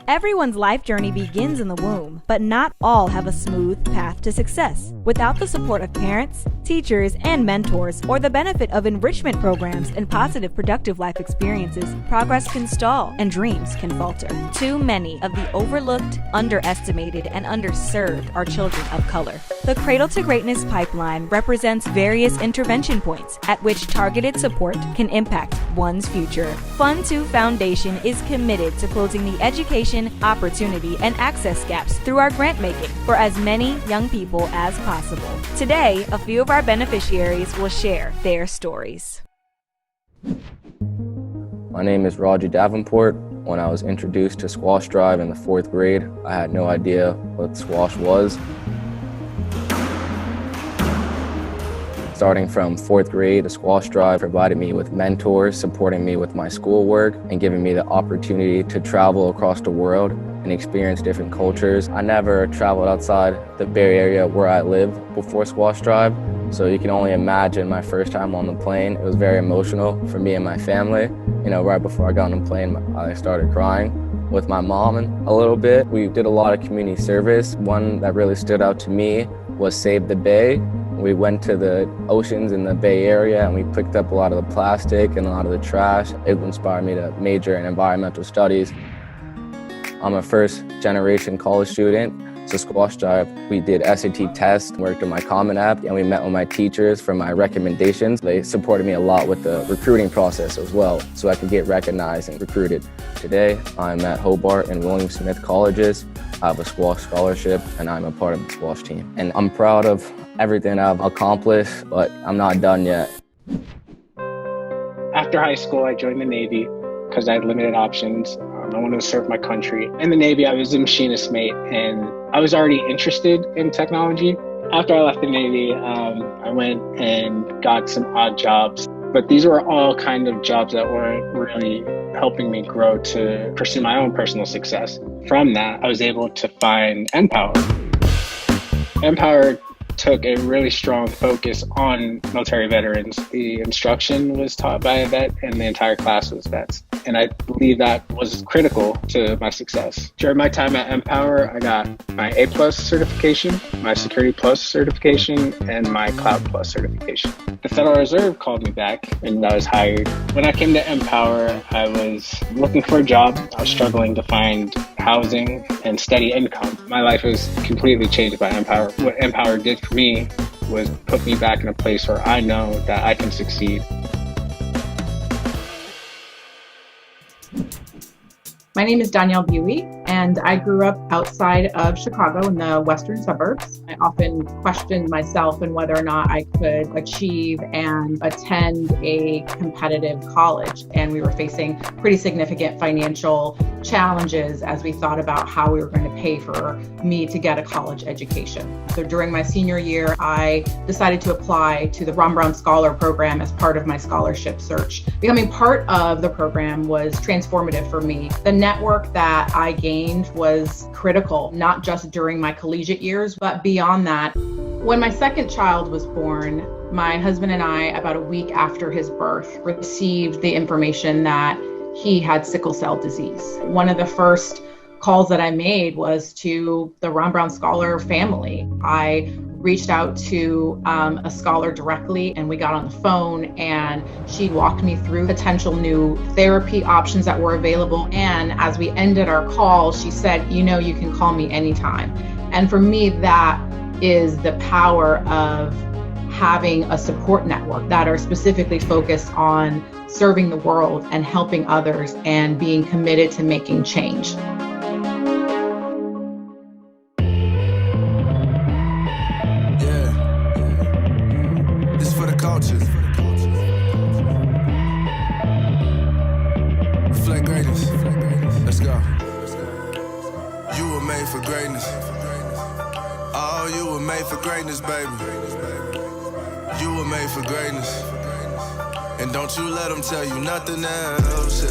Everyone's life journey begins in the womb, but not all have a smooth path to success. Without the support of parents, teachers, and mentors, or the benefit of enrichment programs and positive productive life experiences, progress can stall and dreams can falter. Too many of the overlooked, underestimated, and underserved are children of color. The Cradle to Greatness pipeline represents various intervention points at which targeted support can impact one's future. Fund 2 Foundation is committed to closing the education, opportunity, and access gaps through our grant making for as many young people as possible. Today, a few of our beneficiaries will share their stories. My name is Roger Davenport. When I was introduced to Squash Drive in the 4th grade, I had no idea what squash was. Starting from 4th grade, the Squash Drive provided me with mentors, supporting me with my schoolwork, and giving me the opportunity to travel across the world and experience different cultures. I never traveled outside the Bay Area where I live before Squash Drive, so you can only imagine my first time on the plane. It was very emotional for me and my family. Right before I got on the plane, I started crying with my mom and a little bit. We did a lot of community service. One that really stood out to me was Save the Bay. We went to the oceans in the Bay Area and we picked up a lot of the plastic and a lot of the trash. It inspired me to major in environmental studies. I'm a first-generation college student, so Squash Drive, we did SAT tests, worked on my Common App, and we met with my teachers for my recommendations. They supported me a lot with the recruiting process as well, so I could get recognized and recruited. Today, I'm at Hobart and William Smith Colleges. I have a squash scholarship, and I'm a part of the squash team. And I'm proud of everything I've accomplished, but I'm not done yet. After high school, I joined the Navy because I had limited options. I wanted to serve my country. In the Navy, I was a machinist mate, and I was already interested in technology. After I left the Navy, I went and got some odd jobs, but these were all kind of jobs that weren't really helping me grow to pursue my own personal success. From that, I was able to find Empower. Empower took a really strong focus on military veterans. The instruction was taught by a vet and the entire class was vets. And I believe that was critical to my success. During my time at Empower, I got my A+ certification, my Security Plus certification, and my Cloud Plus certification. The Federal Reserve called me back and I was hired. When I came to Empower, I was looking for a job. I was struggling to find housing and steady income. My life was completely changed by Empower. What Empower did for me was put me back in a place where I know that I can succeed. My name is Danielle Buey, and I grew up outside of Chicago in the western suburbs. I often questioned myself and whether or not I could achieve and attend a competitive college. And we were facing pretty significant financial challenges as we thought about how we were going to pay for me to get a college education. So during my senior year, I decided to apply to the Ron Brown Scholar Program as part of my scholarship search. Becoming part of the program was transformative for me. The network that I gained was critical, not just during my collegiate years, but beyond that. When my second child was born, my husband and I, about a week after his birth, received the information that he had sickle cell disease. One of the first calls that I made was to the Ron Brown Scholar family. I reached out to a scholar directly and we got on the phone and she walked me through potential new therapy options that were available. And as we ended our call, she said, you can call me anytime. And for me, that is the power of having a support network that are specifically focused on serving the world and helping others and being committed to making change. Reflect greatness. Let's go. You were made for greatness. Oh, you were made for greatness, baby. You were made for greatness. And don't you let them tell you nothing else.